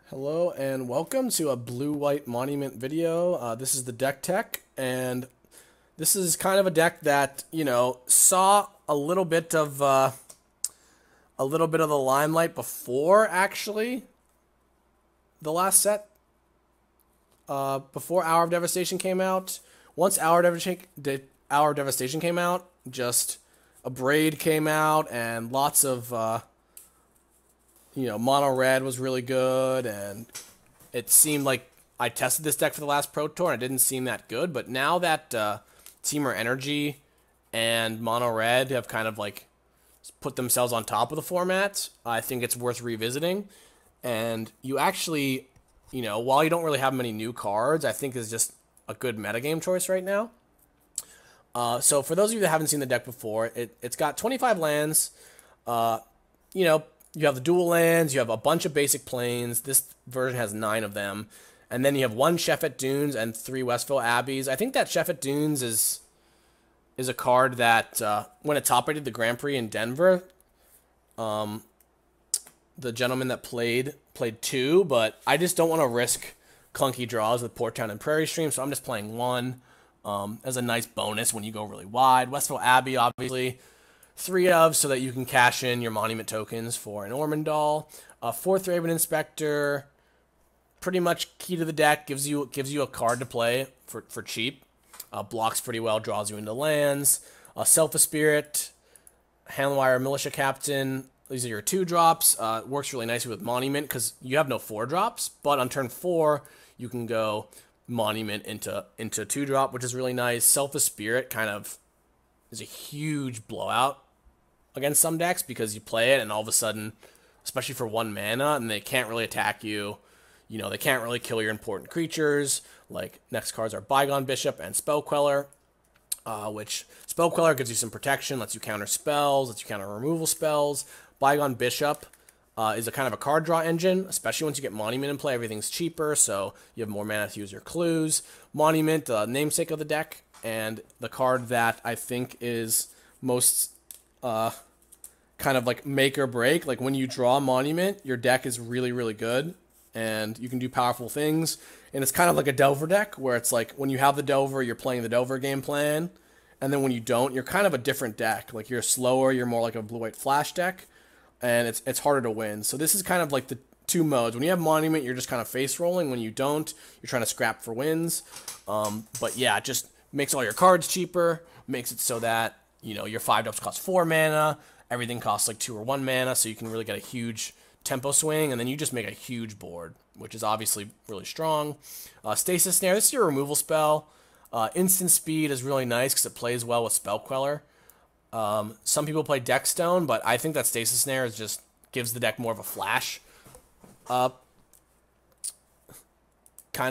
Hello and welcome to a blue-white monument video. This is the deck tech, and this is kind of a deck that saw a little bit of the limelight before actually the last set. Before Hour of Devastation came out. Once Hour of Devastation came out, just a braid came out and lots of mono red was really good, and it seemed like I tested this deck for the last Pro Tour and it didn't seem that good. But now that Teamer Energy and mono red have kind of like put themselves on top of the format, I think it's worth revisiting. And you actually, while you don't really have many new cards, I think is just a good metagame choice right now. So for those of you that haven't seen the deck before, it's got 25 lands. You have the dual lands, you have a bunch of basic planes. This version has 9 of them. And then you have 1 Sheffet Dunes and 3 Westville Abbeys. I think that Sheffet Dunes is a card that, when it top rated the Grand Prix in Denver, the gentleman that played 2, but I just don't want to risk clunky draws with Port Town and Prairie Stream, so I'm just playing 1 as a nice bonus when you go really wide. Westville Abbey, obviously. 3 of, so that you can cash in your monument tokens for an Ormondal. 4th Raven Inspector, pretty much key to the deck, gives you a card to play for cheap. Blocks pretty well, draws you into lands. Self Spirit, Handwire Militia Captain, these are your 2 drops. Works really nicely with Monument because you have no 4 drops, but on turn 4 you can go Monument into 2 drop, which is really nice. Self Spirit kind of is a huge blowout against some decks because you play it and all of a sudden, especially for 1 mana, and they can't really attack you. They can't really kill your important creatures. Like, next cards are Bygone Bishop and Spell Queller, which Spell Queller gives you some protection, lets you counter spells, lets you counter removal spells. Bygone Bishop is a kind of a card draw engine, especially once you get Monument in play. Everything's cheaper, so you have more mana to use your clues. Monument, namesake of the deck, and the card that I think is most kind of like make or break. Like, when you draw Monument, your deck is really, really good, and you can do powerful things. And it's kind of like a Delver deck, where it's like when you have the Delver, you're playing the Delver game plan, and then when you don't, you're kind of a different deck. Like, you're slower, you're more like a blue-white flash deck, and it's harder to win. So this is kind of like the 2 modes. When you have Monument, you're just kind of face rolling. When you don't, you're trying to scrap for wins. But yeah, it just makes all your cards cheaper, makes it so that your 5 drops cost 4 mana, everything costs like 2 or 1 mana, so you can really get a huge tempo swing, and then you just make a huge board, which is obviously really strong. Stasis Snare, this is your removal spell. Instant Speed is really nice because it plays well with Spell Queller. Some people play Deckstone, but I think that Stasis Snare just gives the deck more of a flash kind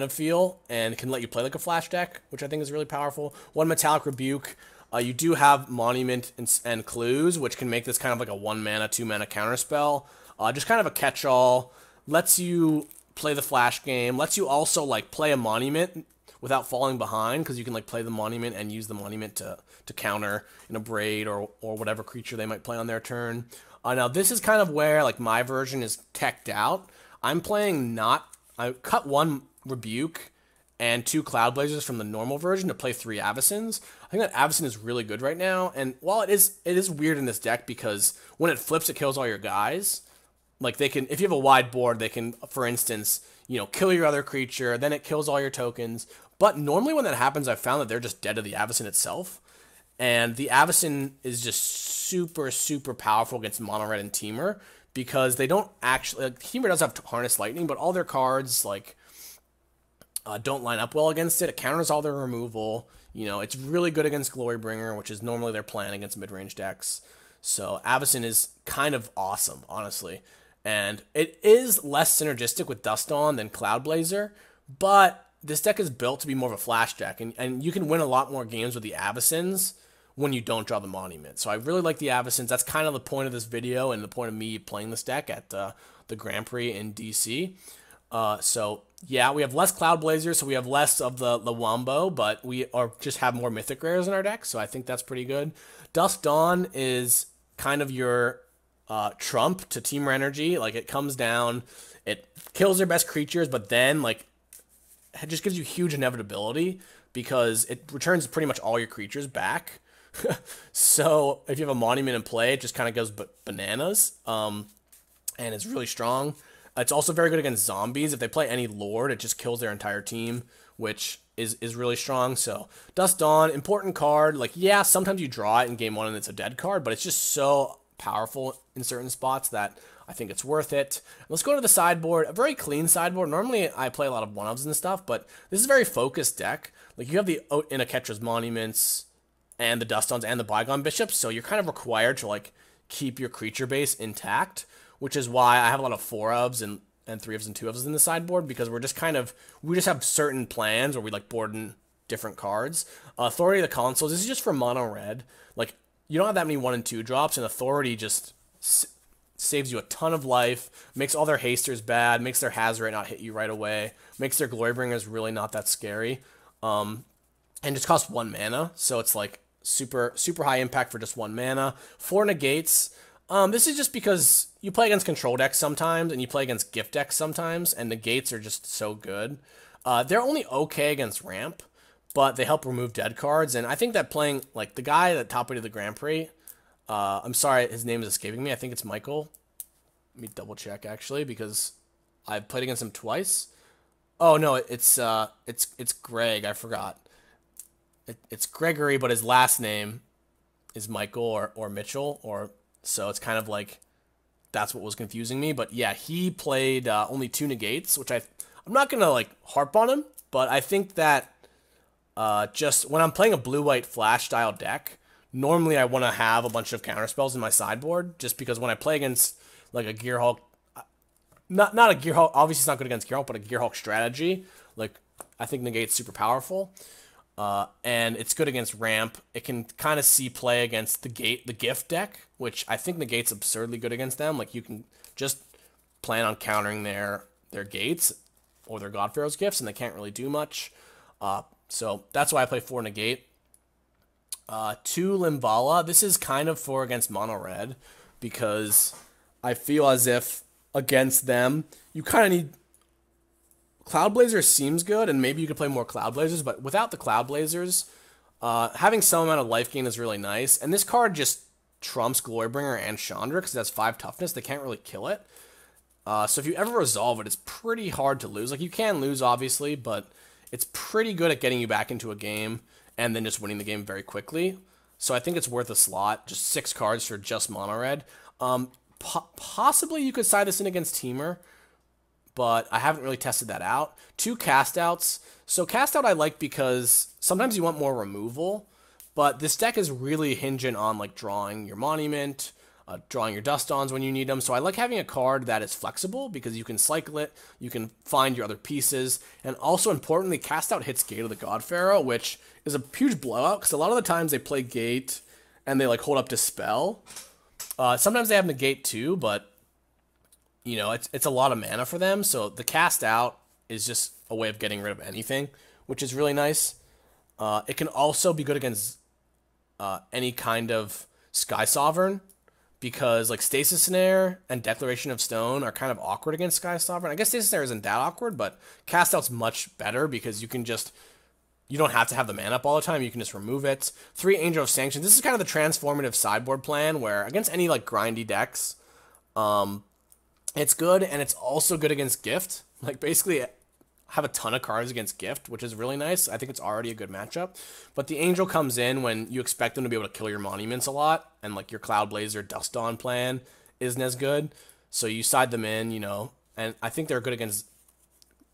of feel, and can let you play like a flash deck, which I think is really powerful. 1 Metallic Rebuke. You do have Monument and Clues, which can make this kind of like a 1 mana, 2 mana counterspell. Just kind of a catch-all. Lets you play the flash game. Lets you also like play a Monument without falling behind, because you can like play the Monument and use the Monument to counter in a Braid or whatever creature they might play on their turn. Now this is kind of where like my version is teched out. I'm playing I cut 1 Rebuke and 2 Cloud Blazers from the normal version to play 3 Avacins. I think that Avacyn is really good right now, and while it is weird in this deck because when it flips, it kills all your guys. Like, they can, if you have a wide board, they can, for instance, kill your other creature, then it kills all your tokens. But normally when that happens, I've found that they're just dead to the Avacyn itself. And the Avacyn is just super, super powerful against Mono Red and Teamer, because they don't actually, like, Teamer does have Harness Lightning, but all their cards, like, don't line up well against it. It counters all their removal. It's really good against Glorybringer, which is normally their plan against mid-range decks. So Avacyn is kind of awesome, honestly. And it is less synergistic with Dust Dawn than Cloud Blazer, but this deck is built to be more of a flash deck, and you can win a lot more games with the Avacyns when you don't draw the Monument. So I really like the Avacyns. That's kind of the point of this video and the point of me playing this deck at the Grand Prix in DC. So yeah, we have less Cloud Blazers, so we have less of the Wombo, but we just have more Mythic Rares in our deck, so I think that's pretty good. Dusk Dawn is kind of your trump to Temur Energy. Like, it comes down, it kills their best creatures, but then, like, it just gives you huge inevitability because it returns pretty much all your creatures back. So if you have a monument in play, it just kind of goes bananas. And it's really strong. It's also very good against zombies. If they play any Lord, it just kills their entire team, which is really strong. So Dusk Dawn, important card. Like, yeah, sometimes you draw it in game 1 and it's a dead card, but it's just so powerful in certain spots that I think it's worth it. Let's go to the sideboard. A very clean sideboard. Normally, I play a lot of 1-ofs and stuff, but this is a very focused deck. Like, you have the Inaketra's Monuments and the Dusk Dawns and the Bygone Bishops, so you're kind of required to, like, keep your creature base intact, which is why I have a lot of 4-ofs and 3-ofs and 2-ofs in the sideboard, because we're just kind of, we just have certain plans where we, like, board in different cards. Authority of the Consuls, this is just for mono red. Like, you don't have that many 1 and 2 drops, and Authority just saves you a ton of life, makes all their hasters bad, makes their Hazard not hit you right away, makes their Glorybringers really not that scary, and just costs 1 mana, so it's like super high impact for just 1 mana. 4 negates. This is just because you play against control decks sometimes, and you play against gift decks sometimes, and negates are just so good. They're only okay against ramp, but they help remove dead cards, and I think that playing, like, the guy at top 8 of the Grand Prix, I'm sorry, his name is escaping me. I think it's Michael. Let me double check, actually, because I've played against him twice. Oh, no, it's Greg. I forgot. It's Gregory, but his last name is Michael or Mitchell, so it's kind of like, that's what was confusing me. But yeah, he played only 2 negates, which I'm not going to, like, harp on him, but I think that just when I'm playing a blue-white flash style deck, normally I want to have a bunch of counterspells in my sideboard, just because when I play against, like, a Gearhulk, not a Gearhulk, obviously it's not good against Gearhulk, but a Gearhulk strategy, like, I think negate's super powerful. And it's good against ramp. It can kind of see play against the gift deck, which I think negate's absurdly good against them. Like, you can just plan on countering their gates or their God Pharaoh's gifts, and they can't really do much. So that's why I play 4 negate. 2 Limvala. This is kind of for against mono red, because I feel as if against them you kind of need. Cloud Blazer seems good, and maybe you could play more Cloud Blazers, but without the Cloud Blazers, having some amount of life gain is really nice. And this card just trumps Glorybringer and Chandra because it has 5 toughness. They can't really kill it. So if you ever resolve it, it's pretty hard to lose. Like, you can lose, obviously, but it's pretty good at getting you back into a game and then just winning the game very quickly. So I think it's worth a slot. Just 6 cards for just mono red. Possibly you could side this in against Temur, but I haven't really tested that out. 2 cast outs. So cast out I like because sometimes you want more removal, but this deck is really hinging on, like, drawing your monument, drawing your Dusk Dawns when you need them. So I like having a card that is flexible because you can cycle it, you can find your other pieces, and also importantly, cast out hits Gate of the God Pharaoh, which is a huge blowout because a lot of the times they play Gate and they, like, hold up Dispel. Sometimes they have negate too, but you know, it's a lot of mana for them, so the cast out is just a way of getting rid of anything, which is really nice. It can also be good against any kind of Sky Sovereign, because, like, Stasis Snare and Declaration of Stone are kind of awkward against Sky Sovereign. I guess Stasis Snare isn't that awkward, but cast out's much better because you don't have to have the mana up all the time. You can just remove it. 3 Angel of Sanction. This is kind of the transformative sideboard plan where against any, like, grindy decks, it's good, and it's also good against gift. Like, basically, I have a ton of cards against gift, which is really nice. I think it's already a good matchup. But the Angel comes in when you expect them to be able to kill your monuments a lot, and, like, your Cloud Blazer Dusk Dawn plan isn't as good. So you side them in, you know, and I think they're good against.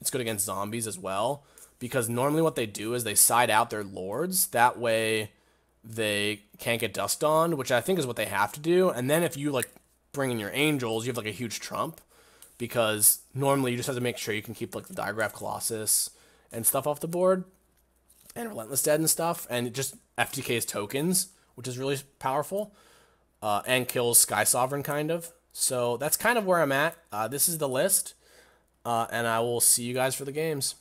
It's good against zombies as well, because normally what they do is they side out their lords. That way, they can't get Dusk Dawn, which I think is what they have to do. And then if you, like, bring in your angels, you have, like, a huge trump, because normally you just have to make sure you can keep, like, the Digraph Colossus and stuff off the board, and Relentless Dead and stuff, and it just FTKs tokens, which is really powerful, and kills Sky Sovereign, kind of. So that's kind of where I'm at. This is the list, and I will see you guys for the games.